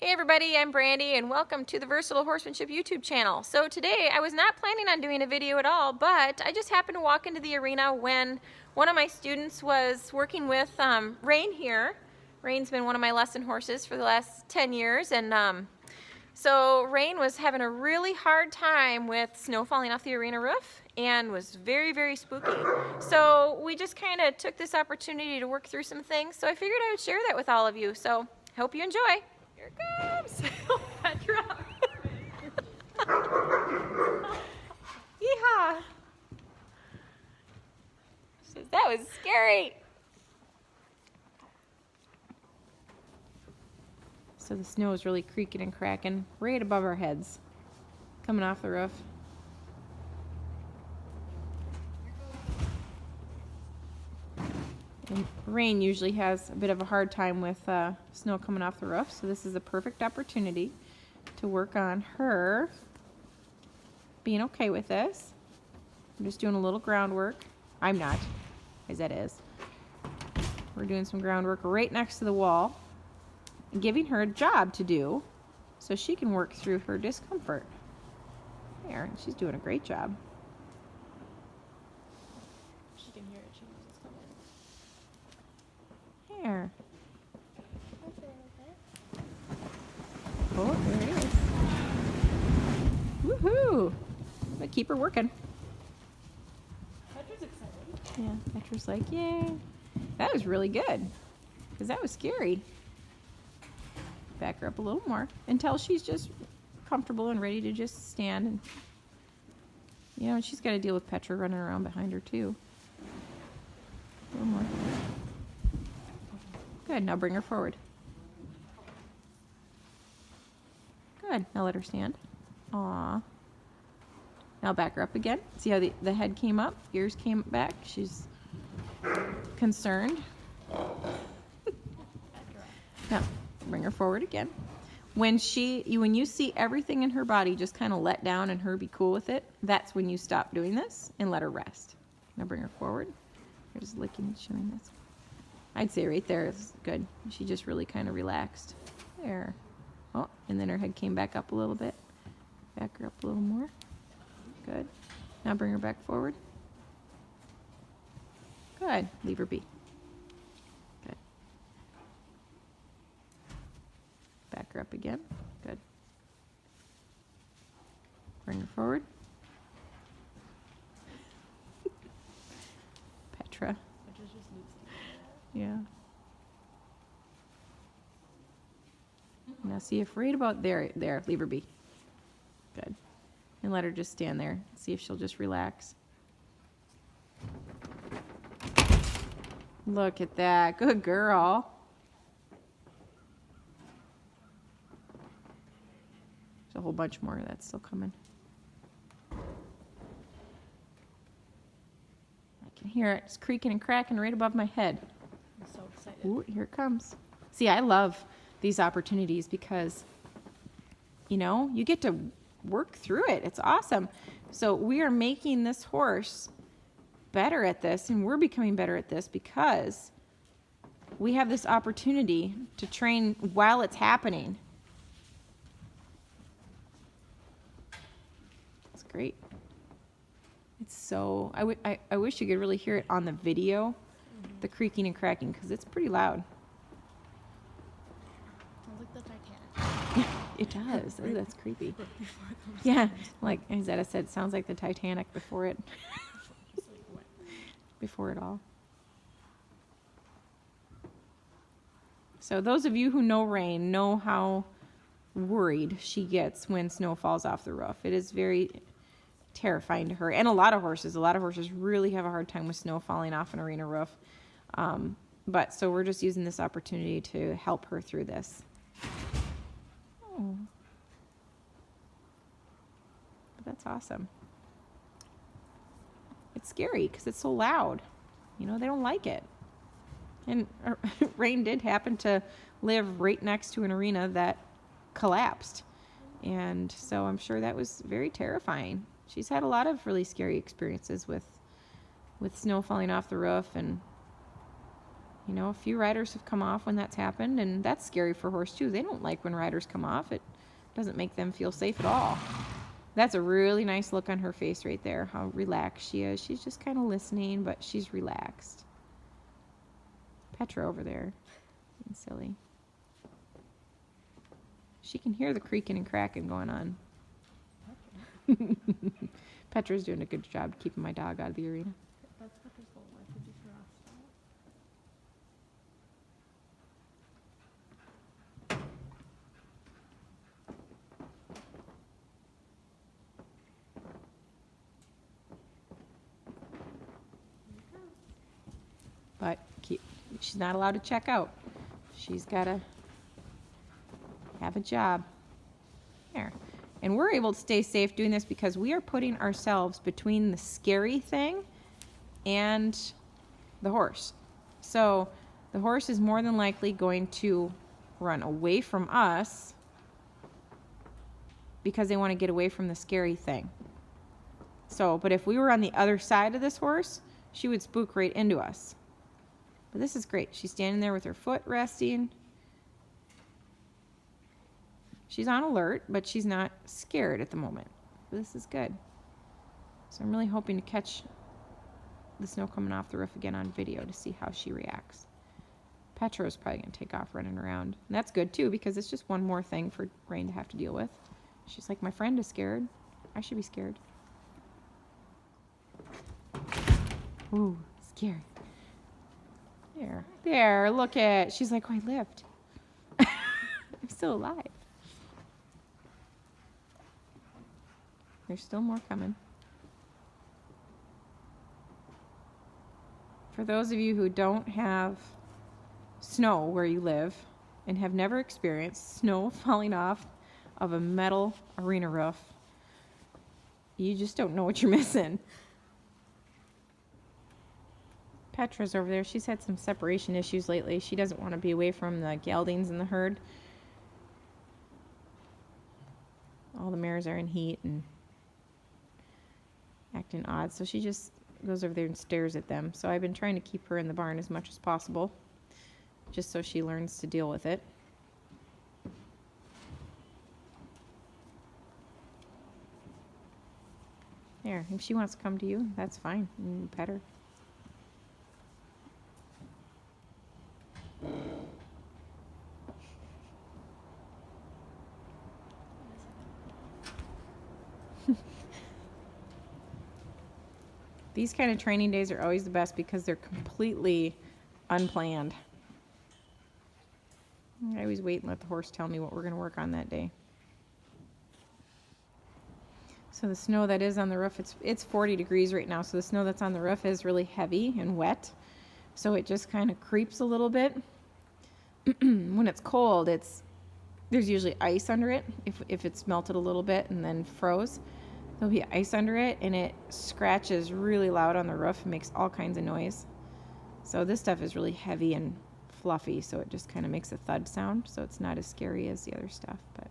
Hey everybody, I'm Brandy and welcome to the Versatile Horsemanship YouTube channel. So today I was not planning on doing a video at all, but I just happened to walk into the arena when one of my students was working with Rain here. Rain's been one of my lesson horses for the last 10 years, and so Rain was having a really hard time with snow falling off the arena roof and was very, very spooky. So we just kind of took this opportunity to work through some things, so I figured I would share that with all of you. So hope you enjoy. Here it comes. Petra. Yeehaw. That was scary. So the snow is really creaking and cracking right above our heads, coming off the roof. And Rain usually has a bit of a hard time with snow coming off the roof, so this is a perfect opportunity to work on her being okay with this. I'm just doing a little groundwork. I'm not, as that is. We're doing some groundwork right next to the wall and giving her a job to do so she can work through her discomfort. There, and she's doing a great job. She can hear it. She knows it's coming. There. Oh, there it is. Woohoo! But keep her working. Petra's excited. Yeah, Petra's like, yay. That was really good, because that was scary. Back her up a little more until she's just comfortable and ready to just stand. And you know, she's got to deal with Petra running around behind her too. A little more. Good, now bring her forward. Good, now let her stand. Aww. Now back her up again. See how the head came up, ears came back. She's concerned. Now, bring her forward again. When you see everything in her body just kind of let down and her be cool with it, that's when you stop doing this and let her rest. Now bring her forward. Here's licking and showing this. I'd say right there is good. She just really kind of relaxed. There. Oh, and then her head came back up a little bit. Back her up a little more. Good. Now bring her back forward. Good. Leave her be. Good. Back her up again. Good. Bring her forward. Petra. Petra just needs to. Yeah. Now see if right about there, leave her be. Good. And let her just stand there. See if she'll just relax. Look at that. Good girl. There's a whole bunch more that's still coming. I can hear it. It's creaking and cracking right above my head. I'm so excited. Ooh, here it comes. See, I love these opportunities because, you know, you get to work through it. It's awesome. So we are making this horse better at this, and we're becoming better at this because we have this opportunity to train while it's happening. It's great. It's so, I wish you could really hear it on the video, the creaking and cracking, because it's pretty loud. Sounds like the Titanic. It does. Ooh, that's creepy. Before it comes Yeah, down. like Izetta said, it sounds like the Titanic before it, It's like, what? before it all. So those of you who know Rain know how worried she gets when snow falls off the roof. It is very terrifying to her. And a lot of horses really have a hard time with snow falling off an arena roof. But so we're just using this opportunity to help her through this. Oh. But that's awesome. It's scary because it's so loud. You know, they don't like it. And Rain did happen to live right next to an arena that collapsed. And so I'm sure that was very terrifying. She's had a lot of really scary experiences with snow falling off the roof and, You know, a few riders have come off when that's happened, and that's scary for a horse too. They don't like when riders come off. It doesn't make them feel safe at all. That's a really nice look on her face right there, how relaxed she is. She's just kind of listening, but she's relaxed. Petra over there, being silly. She can hear the creaking and cracking going on. Petra's doing a good job keeping my dog out of the arena. That's Petra's whole life, would be harassed by it. But she's not allowed to check out. She's got to have a job. There. And we're able to stay safe doing this because we are putting ourselves between the scary thing and the horse. So the horse is more than likely going to run away from us because they want to get away from the scary thing. So, but if we were on the other side of this horse, she would spook right into us. But this is great. She's standing there with her foot resting. She's on alert, but she's not scared at the moment. This is good. So I'm really hoping to catch the snow coming off the roof again on video to see how she reacts. Petra's probably going to take off running around. And that's good too, because it's just one more thing for Rain to have to deal with. She's like, my friend is scared. I should be scared. Ooh, scared. There, look at, she's like, oh, I lived. I'm still alive. There's still more coming. For those of you who don't have snow where you live and have never experienced snow falling off of a metal arena roof, you just don't know what you're missing. Petra's over there. She's had some separation issues lately. She doesn't want to be away from the geldings in the herd. All the mares are in heat and acting odd, so she just goes over there and stares at them. So I've been trying to keep her in the barn as much as possible, just so she learns to deal with it. There, if she wants to come to you, that's fine. You pet her. These kind of training days are always the best because they're completely unplanned. I always wait and let the horse tell me what we're going to work on that day. So the snow that is on the roof, it's 40 degrees right now, so the snow that's on the roof is really heavy and wet. So it just kind of creeps a little bit. When it's cold, there's usually ice under it if it's melted a little bit and then froze. There'll be ice under it, and it scratches really loud on the roof and makes all kinds of noise. So this stuff is really heavy and fluffy, so it just kind of makes a thud sound, so it's not as scary as the other stuff. But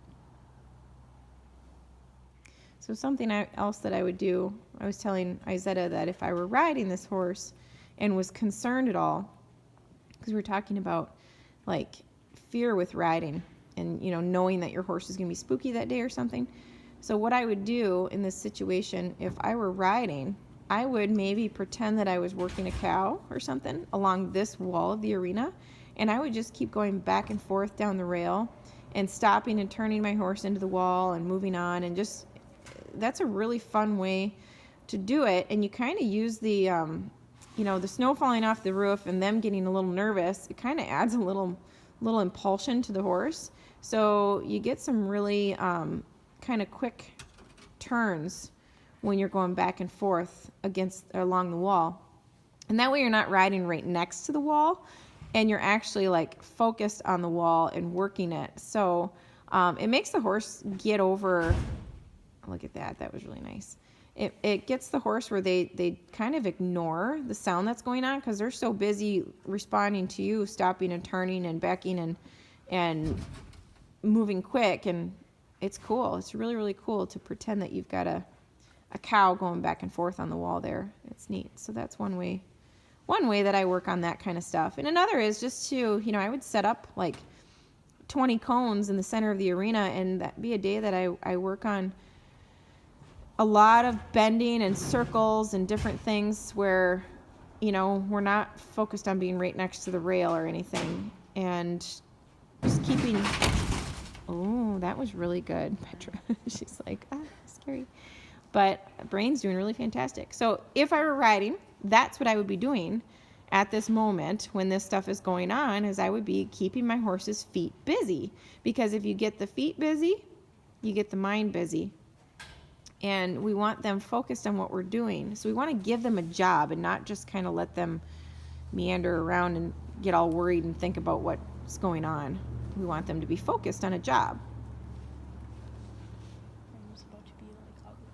so something else that I would do, I was telling Izetta that if I were riding this horse and was concerned at all, because we were talking about like fear with riding and, you know, knowing that your horse is going to be spooky that day or something. So what I would do in this situation, if I were riding, I would maybe pretend that I was working a cow or something along this wall of the arena, and I would just keep going back and forth down the rail and stopping and turning my horse into the wall and moving on, and just, that's a really fun way to do it. And you kind of use the, you know, the snow falling off the roof and them getting a little nervous. It kind of adds a little impulsion to the horse. So you get some really kind of quick turns when you're going back and forth along the wall. And that way you're not riding right next to the wall, and you're actually like focused on the wall and working it. So it makes the horse get over, look at that, that was really nice. It gets the horse where they kind of ignore the sound that's going on because they're so busy responding to you, stopping and turning and backing and moving quick. And it's cool. It's really, really cool to pretend that you've got a cow going back and forth on the wall there. It's neat. So that's one way one way that I work on that kind of stuff. And another is just to, you know, I would set up like 20 cones in the center of the arena, and that be a day that I work on a lot of bending and circles and different things where, you know, we're not focused on being right next to the rail or anything. And just keeping, oh, that was really good, Petra. She's like, scary. But Brain's doing really fantastic. So if I were riding, that's what I would be doing at this moment when this stuff is going on, is I would be keeping my horse's feet busy. Because if you get the feet busy, you get the mind busy. And we want them focused on what we're doing. So we want to give them a job and not just kind of let them meander around and get all worried and think about what's going on. We want them to be focused on a job. Rain was about to be like ugly.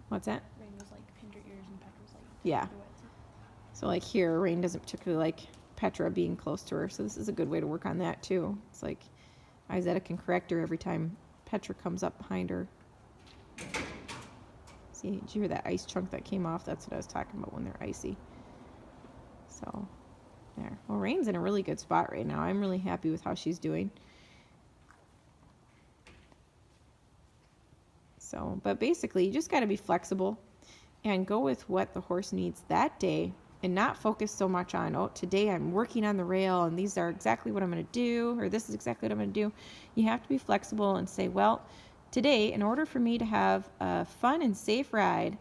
What's that? Rain was like pinned her ears and Petra was like, Yeah. "Do it." So like here, Rain doesn't particularly like Petra being close to her. So this is a good way to work on that too. It's like Izetta can correct her every time Petra comes up behind her. See, did you hear that ice chunk that came off? That's what I was talking about when they're icy. So, there. Well, Rain's in a really good spot right now. I'm really happy with how she's doing. So, but basically, you just got to be flexible and go with what the horse needs that day and not focus so much on, oh, today I'm working on the rail and these are exactly what I'm going to do, or this is exactly what I'm going to do. You have to be flexible and say, well, today, in order for me to have a fun and safe ride,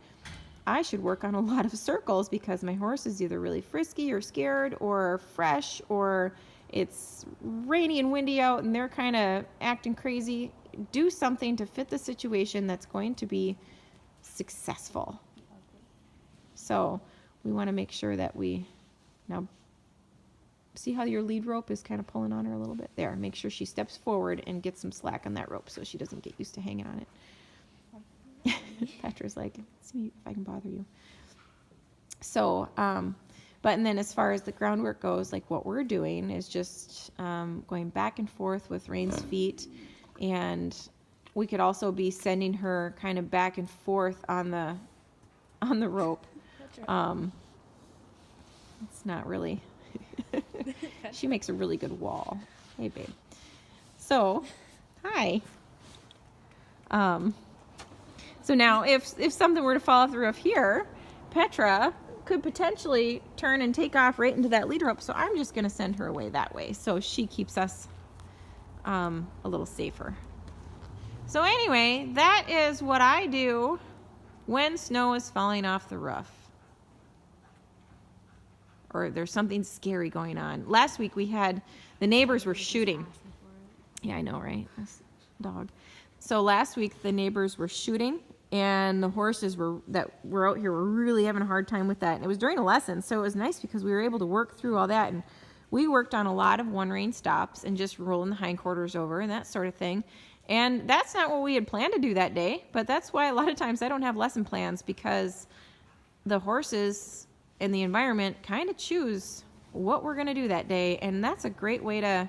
I should work on a lot of circles because my horse is either really frisky or scared or fresh, or it's rainy and windy out and they're kind of acting crazy. Do something to fit the situation that's going to be successful. So we want to make sure that we, now see how your lead rope is kind of pulling on her a little bit? There, make sure she steps forward and gets some slack on that rope so she doesn't get used to hanging on it. Petra's like, see if I can bother you. So, but and then as far as the groundwork goes, like what we're doing is just going back and forth with Rain's feet, and we could also be sending her kind of back and forth on the rope. It's not really. She makes a really good wall. Hey, babe. So, hi. So now, if something were to fall off the roof here, Petra could potentially turn and take off right into that lead rope. So I'm just going to send her away that way, so she keeps us a little safer. So anyway, that is what I do when snow is falling off the roof, or there's something scary going on. Last week we had, the neighbors were shooting. Yeah, I know, right? This dog. So last week the neighbors were shooting, and the horses that were out here were really having a hard time with that. And it was during a lesson, so it was nice because we were able to work through all that. And we worked on a lot of one rein stops and just rolling the hindquarters over and that sort of thing. And that's not what we had planned to do that day, but that's why a lot of times I don't have lesson plans, because the horses and the environment kind of choose what we're going to do that day. And that's a great way to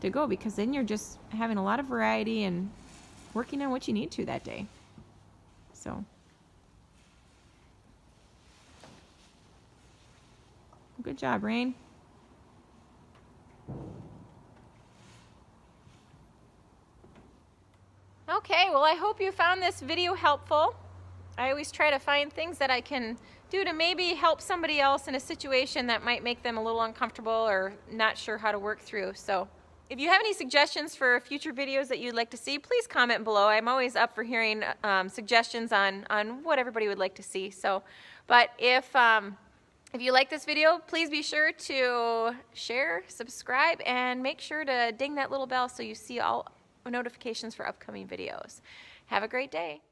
go, because then you're just having a lot of variety and working on what you need to that day. So good job, Rain. Okay, well, I hope you found this video helpful. I always try to find things that I can do to maybe help somebody else in a situation that might make them a little uncomfortable or not sure how to work through. So if you have any suggestions for future videos that you'd like to see, please comment below. I'm always up for hearing suggestions on what everybody would like to see. So, but if you like this video, please be sure to share, subscribe, and make sure to ding that little bell so you see all notifications for upcoming videos. Have a great day.